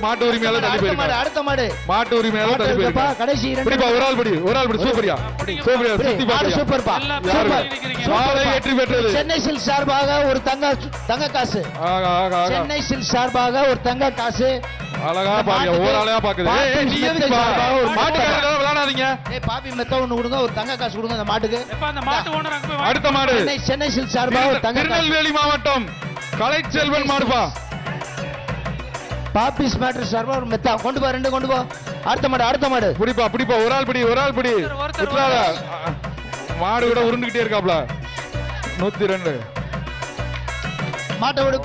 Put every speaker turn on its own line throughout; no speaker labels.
மாட்டு உரிமையால தள்ளி போயிருக்காரு.
அடுத்த மாடு
மாட்டு உரிமையால தள்ளி போயிருக்காரு.
கடைசி
பிடிப்பா ஒரு ஆள் பிடி சூப்பரியா சுத்தி பாரு
சூப்பர்ப்பா
மாலை வெற்றி பெற்றது.
சென்னை சில்க் சார்பாக ஒரு தங்க காசு. சென்னை சில்க் சார்பாக ஒரு தங்க காசு.
அழகா பாருங்க ஒரு ஆளையா பாக்குது. நீ எதுக்கு மாட்டுக்காரங்க விளையாடாதீங்க.
பாப்பி மெத்த ஒண்ணு கொடுங்க ஒரு தங்க காசு கொடுங்க அந்த மாட்டுக்கு.
அந்த மாட்டு ஓனர் அங்க போய்
அடுத்த மாடு
சென்னை சில்க் சார்பாக ஒரு தங்க காசு.
திருநெல்வேலி மாவட்டம் கலைச்செல்வன் மாடுப்பா.
பாப்பிஸ் மேட்டர் சார்பா ஒரு மெத்தா கொண்டு போ ரெண்டு கொண்டு போ. அடுத்த மாடு
பிடிப்பா ஒரு ஆள் பிடி விட்டுறாத. மாடு கூட உருண்டுகிட்டே இருக்காப்ல. 102
மாட்டை விடு.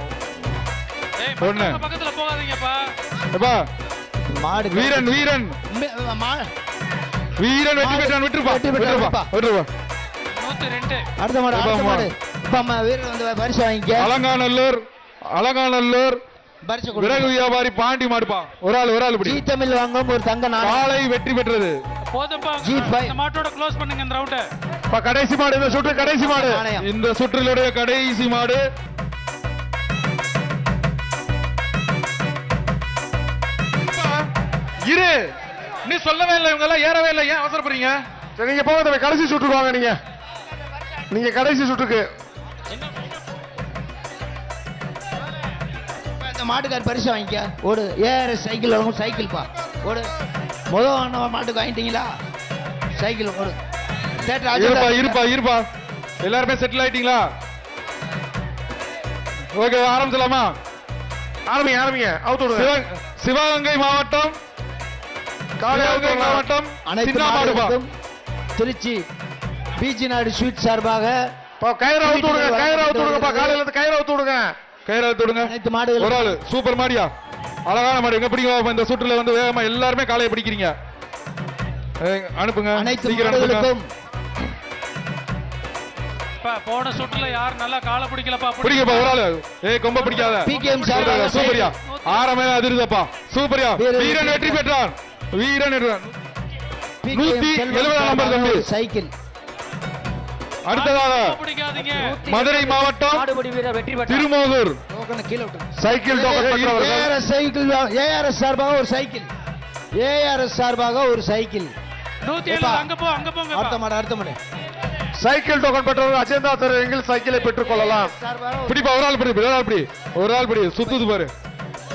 ஒண்ணு
பக்கத்துல போகாதீங்கப்பா.
எப்பா
மாடு
வீரன் வெற்றி பெற்றான். விட்டுருப்பா
102
அடுத்த மாடு இப்ப வீரன் வந்து பரிசு வாங்கிக்க.
அலங்காநல்லூர் விறகு வியாபாரி பாண்டி மாடுப்பா. ஒரு ஆள்
ஜி தமிழ் வாங்கும் ஒரு தங்க
காலை வெற்றி பெற்றது.
போதும்பா இந்த மாட்டோட க்ளோஸ் பண்ணுங்க இந்த ரவுண்ட.
கடைசி மாடு இந்த சுற்று கடைசி மாடு இந்த சுற்றிலுடைய கடைசி மாடு. இரு நீ சொல்லவே இல்லை இவங்க எல்லாம் ஏறவே இல்லை. ஏன் அவசரப்படுறீங்க? நீங்க போக கடைசி சுற்றுக்கு வாங்க. நீங்க கடைசி சுற்றுக்கு
மாட்டுக்கார் பரிசு வாங்கிக்க. ஓடு ஏஆர்எஸ் சைக்கிள் வாங்கும். சைக்கிள் பா ஓடு. முதல் மாட்டுக்கு வாங்கிட்டீங்களா? சைக்கிள் ஓடு.
இருப்பா எல்லாருமே செட்டில் ஆயிட்டீங்களா? ஓகே ஆரம்பிச்சலாமா? ஆரம்பிங்க. சிவகங்கை மாவட்டம்
திருச்சி பீச் நாடு ஸ்வீட் சார்பாக
கயிறு ஒரு ஆளு சூப்பர் மாடியா அழகான மாடு. எங்க பிடிங்க இந்த சுற்றுல வந்து வேகமா எல்லாருமே காலையை பிடிக்கிறீங்க. அனுப்புங்க
சீக்கிரம்.
போன சுற்றுல யார் நல்லா காலை பிடிக்கலப்பா.
பிடிங்கப்பா ஒரு ஆளு. கொம்ப பிடிக்காத. சூப்பரியா ஆரமே அதிருதப்பா. சூப்பரியா வீரன் வெற்றி பெற்றான். 170 நம்பர் தம்பி
சைக்கிள்.
அடுத்ததாக மதுரை மாவட்டம் திருமோகூர் சைக்கிள்
ஏஆர்எஸ் சார்பாக ஒரு சைக்கிள். ஏஆர்எஸ் சார்பாக ஒரு சைக்கிள். அடுத்த மாடு
சைக்கிள் டோக்கன் பெற்றவர்கள் அஜந்தா தருவீங்கள் சைக்கிளை பெற்றுக் கொள்ளலாம். பிடிப்பா ஒரு ஆள் பிடி சுத்துது பாரு.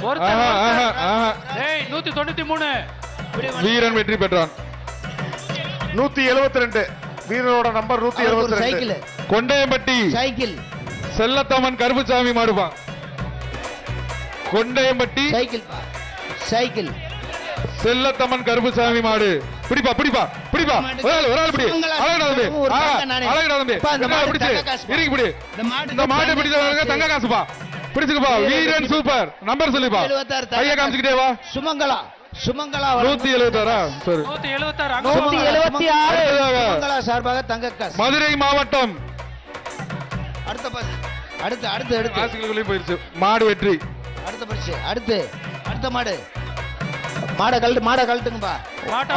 193
வீரன் வெற்றி பெற்றான். 172 வீரனோட நம்பர் 172. கொண்டையம்பட்டி
சைக்கிள்
செல்லத்தம்மன் கருப்புசாமி மாடுப்பா. கொண்டையம்பட்டி
சைக்கிள்
செல்லத்தம்மன் கருப்புசாமி மாடு. பிடிப்பா ஒரு ஆள் பிடி. இந்த மாட்டை பிடிச்சவங்க தங்க காசுப்பா. பிடிச்சுக்கப்பா வீரன் சூப்பர். நம்பர் சொல்லிப்பா. கைய காமிச்சுக்கிட்டே வா.
சுமங்கலா
176
சார்பாக தங்க காசு.
மதுரை மாவட்டம்
அடுத்த
போயிருச்சு மாடு வெற்றி.
அடுத்த பரிசு அடுத்த மாடை கழட்டுங்கப்பா.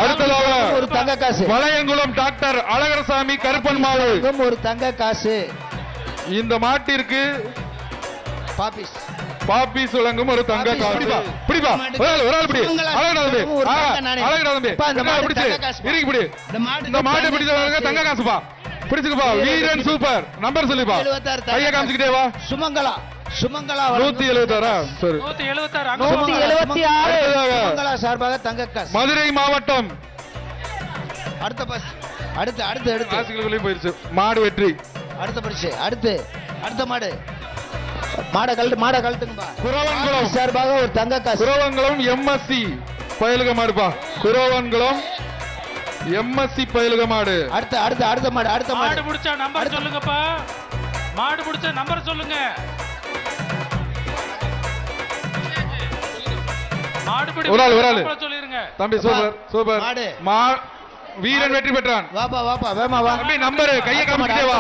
அடுத்ததாக
ஒரு தங்க காசு.
வளையங்குளம் டாக்டர் அழகரசாமி கருப்பன் மாடு
ஒரு தங்க காசு.
இந்த மாட்டிற்கு
பாப்பிஸ்
வழங்கும் ஒரு தங்க காசு. பிடிப்பா ஒரு ஆள் பிடி. இந்த மாட்டை பிடிச்சவங்க தங்க காசுப்பா. பிடிச்சுக்கப்பா வீரன் சூப்பர். நம்பர் சொல்லிப்பா. கைய காமிச்சுக்கிட்டே வா.
சுமங்கலா
176
சார்பாக தங்க காசு.
மதுரை மாவட்டம்
அடுத்த
போயிருச்சு மாடு வெற்றி.
அடுத்த பரிசு அடுத்த மாடை கழட்டுங்கப்பா.
குரவன்குளம்
சார்பாக ஒரு தங்க காசு.
குரவன்குளம் எம்எஸ்சி பயலுக மாடுப்பா. குரவன்குளம் எம்எஸ்சி பயலுக மாடு.
அடுத்த மாடு
பிடிச்சா நம்பர் சொல்லுங்கப்பா. மாடு பிடிச்ச நம்பர் சொல்லுங்க.
ஒரு ஆள் தம்பி சூப்பர். வீரன் வெற்றி பெற்றான்.
வாப்பா வேமா வா.
தம்பி நம்பர் கைய காமிச்சிட்டே வா.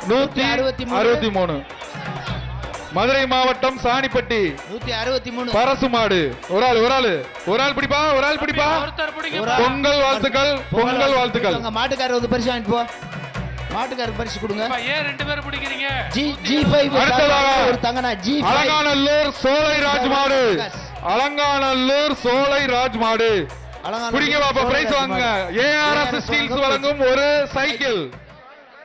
163 மதுரை மாவட்டம் சாணிப்பட்டி
163
பரசு மாடு. ஒரு ஆள் பிடிப்பா. பொங்கல் வாழ்த்துக்கள்.
மாட்டுக்காரர் வந்து பரிசு வாங்கிட்டு போ. மாட்டுக்காரர் பரிசு கொடுங்க.
ஏன் ரெண்டு பேரும் பிடிக்கிறீங்க?
G5
அடுத்ததாக
ஒரு தங்கனா G5
அலங்காநல்லூர் சோலைராஜ் மாடு. அலங்காநல்லூர் சோலை ராஜ் மாடு.
அலங்காநல்லூர்
குடிங்க பாப்பா,
சோலை
பிரைஸ்
ராஜ்
வாங்குங்க.
மாடு.
ஏஆர்எஸ் ஸ்டீல்ஸ் வழங்கும் ஒரு சைக்கிள்.